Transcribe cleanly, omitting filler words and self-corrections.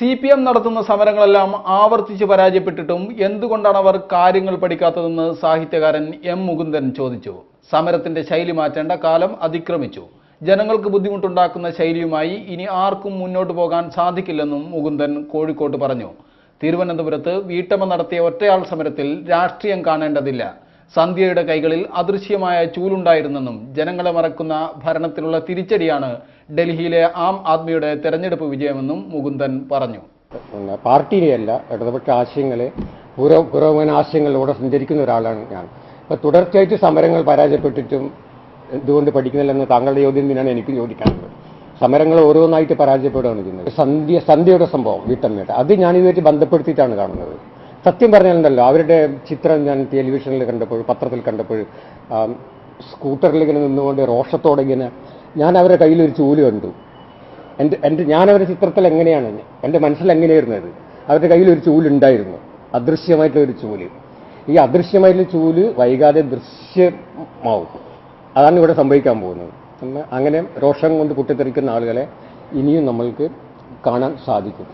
CPM നടത്തുന്ന സമരങ്ങളെല്ലാം ആവർത്തിച്ച് പരാജയപ്പെട്ടിട്ടും എന്തുകൊണ്ടാണ് അവർ കാര്യങ്ങൾ പഠിക്കാത്തതെന്ന് സാഹിത്യകാരൻ M. മുകുന്ദൻ ചോദിച്ചു. സമരത്തിന്റെ ശൈലി മാറ്റേണ്ട കാലം അതിക്രമിച്ചു. ജനങ്ങൾക്ക് ബുദ്ധിമുട്ടുണ്ടാക്കുന്ന ശൈലിയുമായി ഇനി ആർക്കും മുന്നോട്ട് പോകാൻ സാധിക്കില്ലെന്നും മുകുന്ദൻ കോഴിക്കോട്ട് പറഞ്ഞു. തിരുവനന്തപുരത്ത് വീട്ടമ്മ നടത്തിയ ഒറ്റയാൾ സമരത്തിൽ രാഷ്ട്രീയം കാണേണ്ടതില്ല. സന്ധ്യയുടെ കൈകളിൽ അദൃശ്യമായ ചൂലുണ്ടായിരുന്നെന്നും ജനങ്ങളെ മറക്കുന്ന ഭരണത്തിനുള്ള തിരിച്ചടിയാണ് ഡൽഹിയിലെ ആം ആദ്മിയുടെ തെരഞ്ഞെടുപ്പ് വിജയമെന്നും മുകുന്ദൻ പറഞ്ഞു. പാർട്ടിയിലെയല്ല, ഇടതുപക്ഷ ആശയങ്ങളെ പുരോഗമന ആശയങ്ങളിലൂടെ സഞ്ചരിക്കുന്ന ഒരാളാണ് ഞാൻ. അപ്പോൾ തുടർച്ചയായിട്ട് സമരങ്ങൾ പരാജയപ്പെട്ടിട്ടും എന്തുകൊണ്ട് പഠിക്കുന്നില്ലെന്ന് താങ്കളുടെ ചോദ്യം തന്നെയാണ് എനിക്ക് ചോദിക്കാനുള്ളത്. സമരങ്ങൾ ഓരോന്നായിട്ട് പരാജയപ്പെടുകയാണ് ചെയ്യുന്നത്. സന്ധ്യയുടെ സംഭവം വീട്ടമ്മയുടെ അത് ഞാനിതുമായിട്ട് ബന്ധപ്പെടുത്തിയിട്ടാണ് കാണുന്നത്. സത്യം പറഞ്ഞാലുണ്ടല്ലോ, അവരുടെ ചിത്രം ഞാൻ ടെലിവിഷനിൽ കണ്ടപ്പോൾ, പത്രത്തിൽ കണ്ടപ്പോൾ, സ്കൂട്ടറിൽ ഇങ്ങനെ നിന്നുകൊണ്ട് രോഷത്തോടെ ഇങ്ങനെ ഞാൻ അവരുടെ കയ്യിൽ ഒരു ചൂല് കണ്ടു. ഞാൻ അവരുടെ ചിത്രത്തിൽ എങ്ങനെയാണ് എൻ്റെ മനസ്സിൽ എങ്ങനെയായിരുന്നത്, അവരുടെ കയ്യിൽ ഒരു ചൂലുണ്ടായിരുന്നു, അദൃശ്യമായിട്ടുള്ളൊരു ചൂല്. ഈ അദൃശ്യമായിട്ടുള്ള ചൂല് വൈകാതെ ദൃശ്യമാവും. അതാണ് ഇവിടെ സംഭവിക്കാൻ പോകുന്നത്. അങ്ങനെ രോഷം കൊണ്ട് പൊട്ടിത്തെറിക്കുന്ന ആളുകളെ ഇനിയും നമ്മൾക്ക് കാണാൻ സാധിക്കും.